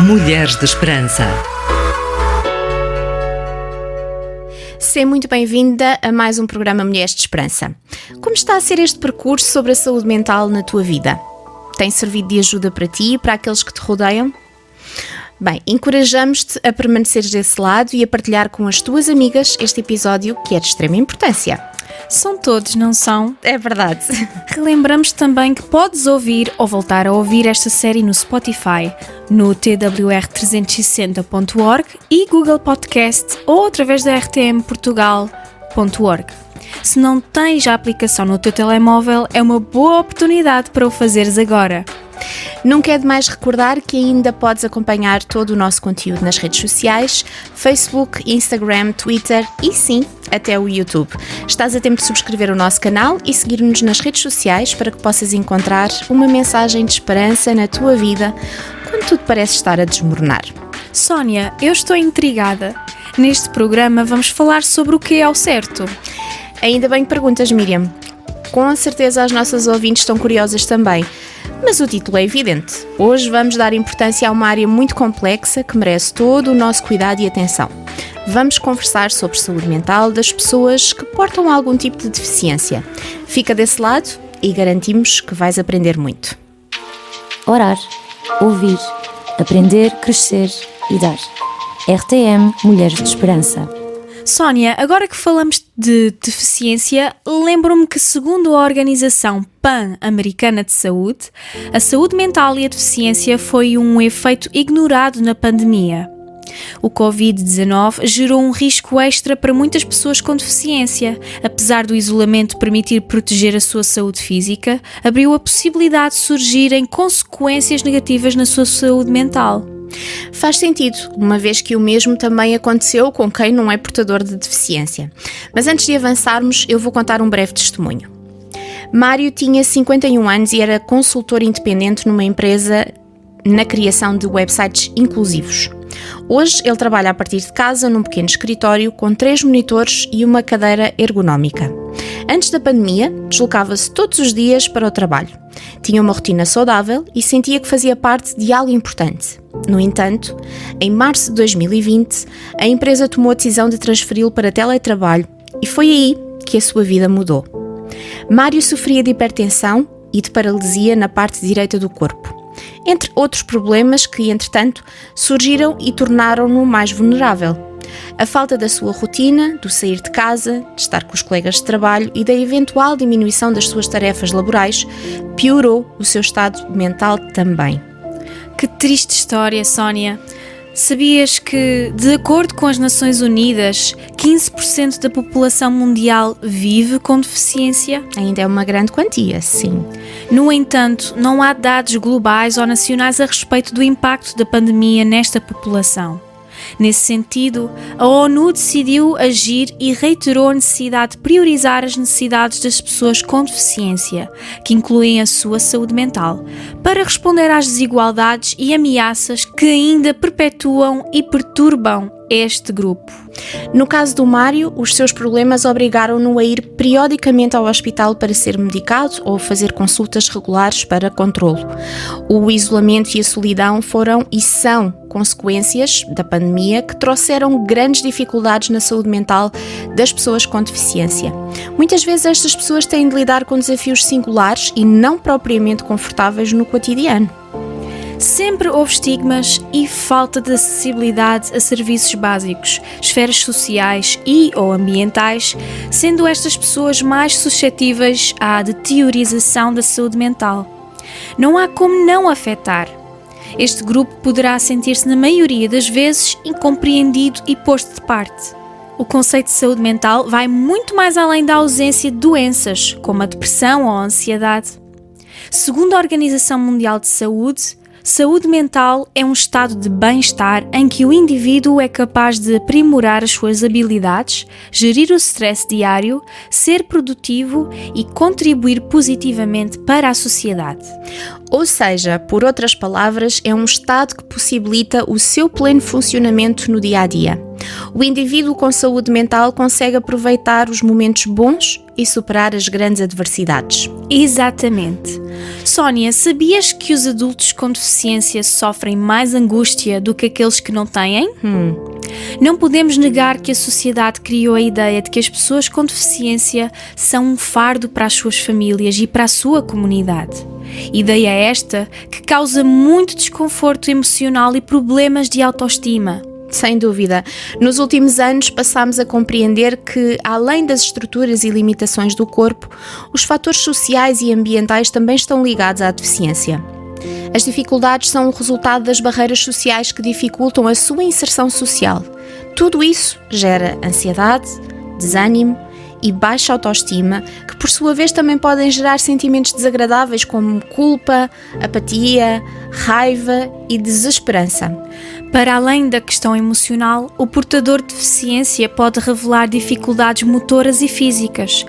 Mulheres de Esperança. Seja muito bem-vinda a mais um programa Mulheres de Esperança. Como está a ser este percurso sobre a saúde mental na tua vida? Tem servido de ajuda para ti e para aqueles que te rodeiam? Bem, encorajamos-te a permaneceres desse lado e a partilhar com as tuas amigas este episódio que é de extrema importância. São todos, não são? É verdade. Relembramos também que podes ouvir ou voltar a ouvir esta série no Spotify, no twr360.org e Google Podcast ou através da rtmportugal.org. Se não tens a aplicação no teu telemóvel, é uma boa oportunidade para o fazeres agora. Nunca é demais recordar que ainda podes acompanhar todo o nosso conteúdo nas redes sociais, Facebook, Instagram, Twitter e sim, até o YouTube. Estás a tempo de subscrever o nosso canal e seguir-nos nas redes sociais para que possas encontrar uma mensagem de esperança na tua vida quando tudo parece estar a desmoronar. Sónia, eu estou intrigada. Neste programa vamos falar sobre o que é ao certo. Ainda bem que perguntas, Miriam. Com certeza as nossas ouvintes estão curiosas também. Mas o título é evidente. Hoje vamos dar importância a uma área muito complexa que merece todo o nosso cuidado e atenção. Vamos conversar sobre saúde mental das pessoas que portam algum tipo de deficiência. Fica desse lado e garantimos que vais aprender muito. Orar, ouvir, aprender, crescer e dar. RTM Mulheres de Esperança. Sónia, agora que falamos de deficiência, lembro-me que segundo a Organização Pan-Americana de Saúde, a saúde mental e a deficiência foi um efeito ignorado na pandemia. O Covid-19 gerou um risco extra para muitas pessoas com deficiência. Apesar do isolamento permitir proteger a sua saúde física, abriu a possibilidade de surgirem consequências negativas na sua saúde mental. Faz sentido, uma vez que o mesmo também aconteceu com quem não é portador de deficiência. Mas antes de avançarmos, eu vou contar um breve testemunho. Mário tinha 51 anos e era consultor independente numa empresa na criação de websites inclusivos. Hoje ele trabalha a partir de casa num pequeno escritório com 3 monitores e uma cadeira ergonómica. Antes da pandemia, deslocava-se todos os dias para o trabalho. Tinha uma rotina saudável e sentia que fazia parte de algo importante. No entanto, em março de 2020, a empresa tomou a decisão de transferi-lo para teletrabalho e foi aí que a sua vida mudou. Mário sofria de hipertensão e de paralisia na parte direita do corpo, entre outros problemas que, entretanto, surgiram e tornaram-no mais vulnerável. A falta da sua rotina, do sair de casa, de estar com os colegas de trabalho e da eventual diminuição das suas tarefas laborais piorou o seu estado mental também. Que triste história, Sónia. Sabias que, de acordo com as Nações Unidas, 15% da população mundial vive com deficiência? Ainda é uma grande quantia, sim. No entanto, não há dados globais ou nacionais a respeito do impacto da pandemia nesta população. Nesse sentido, a ONU decidiu agir e reiterou a necessidade de priorizar as necessidades das pessoas com deficiência, que incluem a sua saúde mental, para responder às desigualdades e ameaças que ainda perpetuam e perturbam este grupo. No caso do Mário, os seus problemas obrigaram-no a ir periodicamente ao hospital para ser medicado ou fazer consultas regulares para controlo. O isolamento e a solidão foram e são consequências da pandemia que trouxeram grandes dificuldades na saúde mental das pessoas com deficiência. Muitas vezes estas pessoas têm de lidar com desafios singulares e não propriamente confortáveis no cotidiano. Sempre houve estigmas e falta de acessibilidade a serviços básicos, esferas sociais e ou ambientais, sendo estas pessoas mais suscetíveis à deteriorização da saúde mental. Não há como não afetar. Este grupo poderá sentir-se, na maioria das vezes, incompreendido e posto de parte. O conceito de saúde mental vai muito mais além da ausência de doenças, como a depressão ou a ansiedade. Segundo a Organização Mundial de Saúde, saúde mental é um estado de bem-estar em que o indivíduo é capaz de aprimorar as suas habilidades, gerir o stress diário, ser produtivo e contribuir positivamente para a sociedade. Ou seja, por outras palavras, é um estado que possibilita o seu pleno funcionamento no dia-a-dia. O indivíduo com saúde mental consegue aproveitar os momentos bons e superar as grandes adversidades. Exatamente. Sónia, sabias que os adultos com deficiência sofrem mais angústia do que aqueles que não têm? Não podemos negar que a sociedade criou a ideia de que as pessoas com deficiência são um fardo para as suas famílias e para a sua comunidade. Ideia esta que causa muito desconforto emocional e problemas de autoestima. Sem dúvida. Nos últimos anos passámos a compreender que, além das estruturas e limitações do corpo, os fatores sociais e ambientais também estão ligados à deficiência. As dificuldades são o resultado das barreiras sociais que dificultam a sua inserção social. Tudo isso gera ansiedade, desânimo e baixa autoestima, que por sua vez também podem gerar sentimentos desagradáveis como culpa, apatia, raiva e desesperança. Para além da questão emocional, o portador de deficiência pode revelar dificuldades motoras e físicas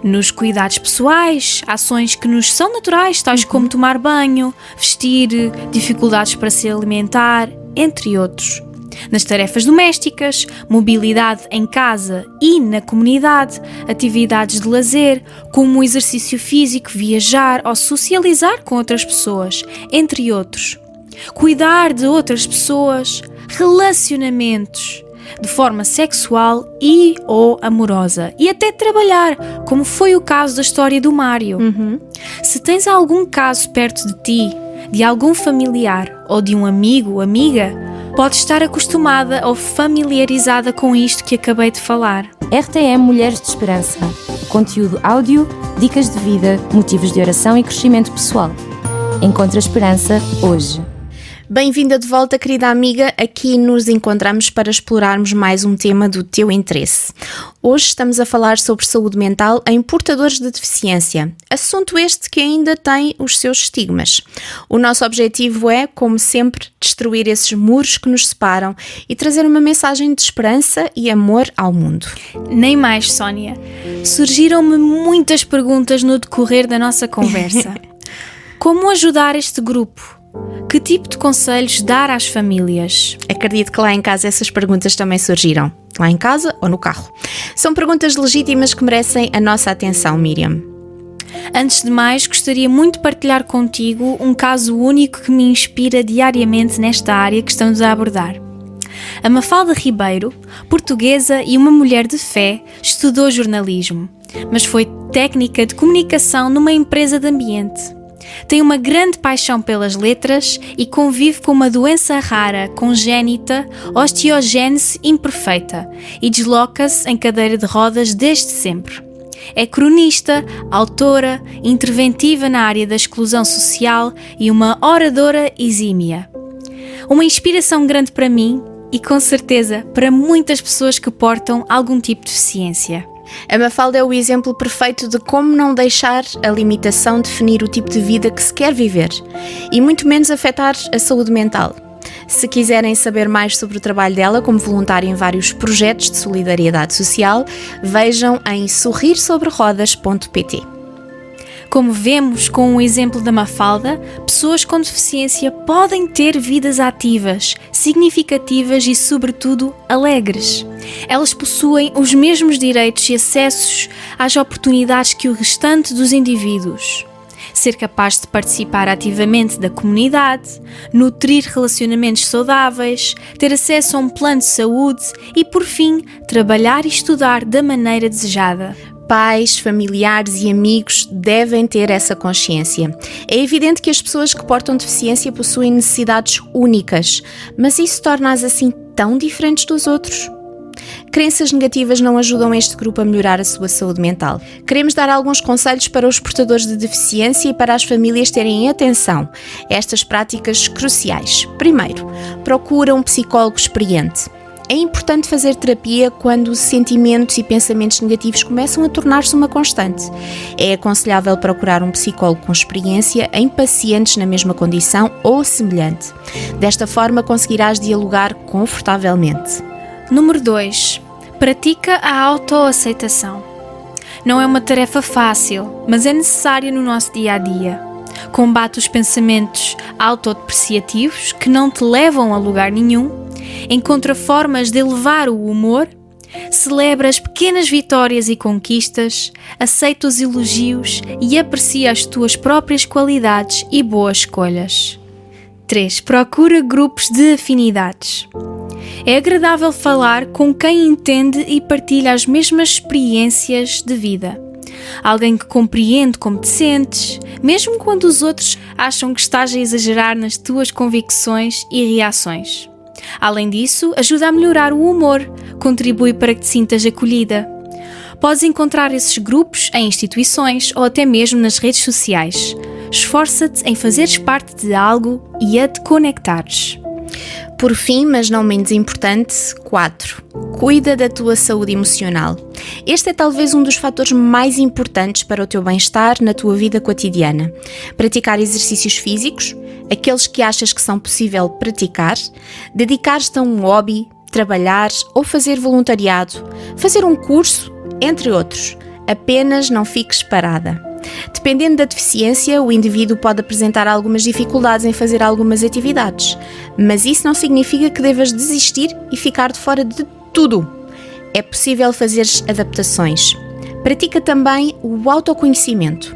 nos cuidados pessoais, ações que nos são naturais, tais como tomar banho, vestir, dificuldades para se alimentar, entre outros. Nas tarefas domésticas, mobilidade em casa e na comunidade, atividades de lazer, como o exercício físico, viajar ou socializar com outras pessoas, entre outros. Cuidar de outras pessoas, relacionamentos de forma sexual e ou amorosa e até trabalhar, como foi o caso da história do Mário. Se tens algum caso perto de ti, de algum familiar ou de um amigo ou amiga, podes estar acostumada ou familiarizada com isto que acabei de falar. RTM Mulheres de Esperança. Conteúdo áudio, dicas de vida, motivos de oração e crescimento pessoal. Encontra esperança hoje. Bem-vinda de volta, querida amiga. Aqui nos encontramos para explorarmos mais um tema do teu interesse. Hoje estamos a falar sobre saúde mental em portadores de deficiência. Assunto este que ainda tem os seus estigmas. O nosso objetivo é, como sempre, destruir esses muros que nos separam e trazer uma mensagem de esperança e amor ao mundo. Nem mais, Sónia. Surgiram-me muitas perguntas no decorrer da nossa conversa. Como ajudar este grupo? Que tipo de conselhos dar às famílias? Acredito que lá em casa essas perguntas também surgiram. Lá em casa ou no carro. São perguntas legítimas que merecem a nossa atenção, Miriam. Antes de mais, gostaria muito de partilhar contigo um caso único que me inspira diariamente nesta área que estamos a abordar. A Mafalda Ribeiro, portuguesa e uma mulher de fé, estudou jornalismo, mas foi técnica de comunicação numa empresa de ambiente. Tem uma grande paixão pelas letras e convive com uma doença rara, congénita, osteogênese imperfeita, e desloca-se em cadeira de rodas desde sempre. É cronista, autora, interventiva na área da exclusão social e uma oradora exímia. Uma inspiração grande para mim e, com certeza, para muitas pessoas que portam algum tipo de deficiência. A Mafalda é o exemplo perfeito de como não deixar a limitação definir o tipo de vida que se quer viver e muito menos afetar a saúde mental. Se quiserem saber mais sobre o trabalho dela como voluntária em vários projetos de solidariedade social, vejam em sorrirsobrerodas.pt. Como vemos com o exemplo da Mafalda, pessoas com deficiência podem ter vidas ativas, significativas e, sobretudo, alegres. Elas possuem os mesmos direitos e acessos às oportunidades que o restante dos indivíduos. Ser capaz de participar ativamente da comunidade, nutrir relacionamentos saudáveis, ter acesso a um plano de saúde e, por fim, trabalhar e estudar da maneira desejada. Pais, familiares e amigos devem ter essa consciência. É evidente que as pessoas que portam deficiência possuem necessidades únicas, mas isso torna-as assim tão diferentes dos outros? Crenças negativas não ajudam este grupo a melhorar a sua saúde mental. Queremos dar alguns conselhos para os portadores de deficiência e para as famílias terem atenção a estas práticas cruciais. Primeiro, procura um psicólogo experiente. É importante fazer terapia quando sentimentos e pensamentos negativos começam a tornar-se uma constante. É aconselhável procurar um psicólogo com experiência em pacientes na mesma condição ou semelhante. Desta forma, conseguirás dialogar confortavelmente. Número 2. Pratica a autoaceitação. Não é uma tarefa fácil, mas é necessária no nosso dia-a-dia. Combate os pensamentos autodepreciativos que não te levam a lugar nenhum. Encontra formas de elevar o humor, Celebra as pequenas vitórias e conquistas, aceita os elogios e aprecia as tuas próprias qualidades e boas escolhas. 3. Procura grupos de afinidades. É agradável falar com quem entende e partilha as mesmas experiências de vida. Alguém que compreende como te sentes, mesmo quando os outros acham que estás a exagerar nas tuas convicções e reações. Além disso, ajuda a melhorar o humor, contribui para que te sintas acolhida. Podes encontrar esses grupos em instituições ou até mesmo nas redes sociais. Esforça-te em fazeres parte de algo e a te conectares. Por fim, mas não menos importante, 4. Cuida da tua saúde emocional. Este é talvez um dos fatores mais importantes para o teu bem-estar na tua vida cotidiana. Praticar exercícios físicos, aqueles que achas que são possível praticar, dedicar-te a um hobby, trabalhar ou fazer voluntariado, fazer um curso, entre outros. Apenas não fiques parada. Dependendo da deficiência, o indivíduo pode apresentar algumas dificuldades em fazer algumas atividades, mas isso não significa que devas desistir e ficar de fora de tudo. É possível fazer adaptações. Pratica também o autoconhecimento.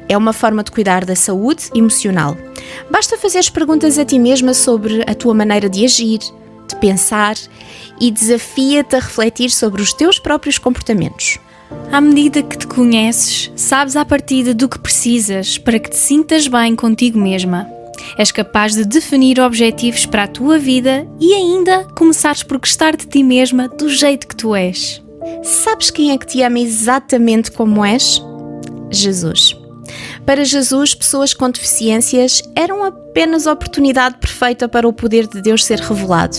É uma forma de cuidar da saúde emocional. Basta fazeres perguntas a ti mesma sobre a tua maneira de agir, de pensar e desafia-te a refletir sobre os teus próprios comportamentos. À medida que te conheces, sabes à partida do que precisas para que te sintas bem contigo mesma. És capaz de definir objetivos para a tua vida e ainda começares por gostar de ti mesma do jeito que tu és. Sabes quem é que te ama exatamente como és? Jesus. Para Jesus, pessoas com deficiências eram apenas a oportunidade perfeita para o poder de Deus ser revelado.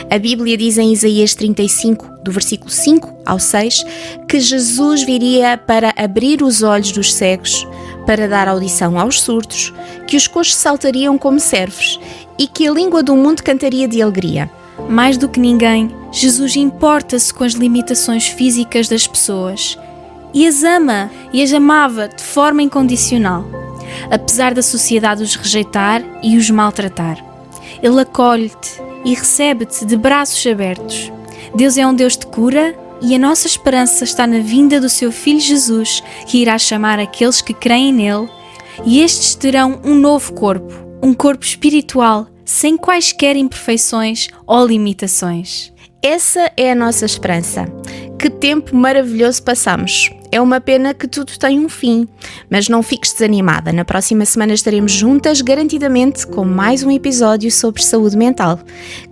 A Bíblia diz em Isaías 35, do versículo 5 ao 6, que Jesus viria para abrir os olhos dos cegos, para dar audição aos surdos, que os coxos saltariam como servos e que a língua do mundo cantaria de alegria. Mais do que ninguém, Jesus importa-se com as limitações físicas das pessoas e as ama e as amava de forma incondicional, apesar da sociedade os rejeitar e os maltratar. Ele acolhe-te e recebe-te de braços abertos. Deus é um Deus de cura e a nossa esperança está na vinda do seu Filho Jesus, que irá chamar aqueles que creem nele, e estes terão um novo corpo, um corpo espiritual, sem quaisquer imperfeições ou limitações. Essa é a nossa esperança. Que tempo maravilhoso passamos. É uma pena que tudo tem um fim, mas não fiques desanimada. Na próxima semana estaremos juntas, garantidamente, com mais um episódio sobre saúde mental.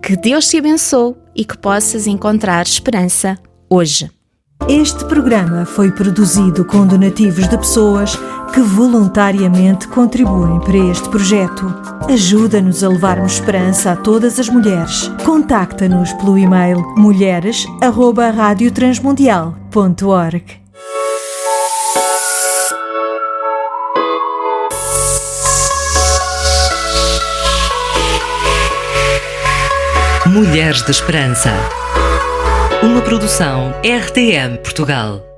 Que Deus te abençoe e que possas encontrar esperança hoje. Este programa foi produzido com donativos de pessoas que voluntariamente contribuem para este projeto. Ajuda-nos a levarmos esperança a todas as mulheres. Contacta-nos pelo e-mail mulheres@radiotransmundial.org. Mulheres de Esperança. Uma produção RTM Portugal.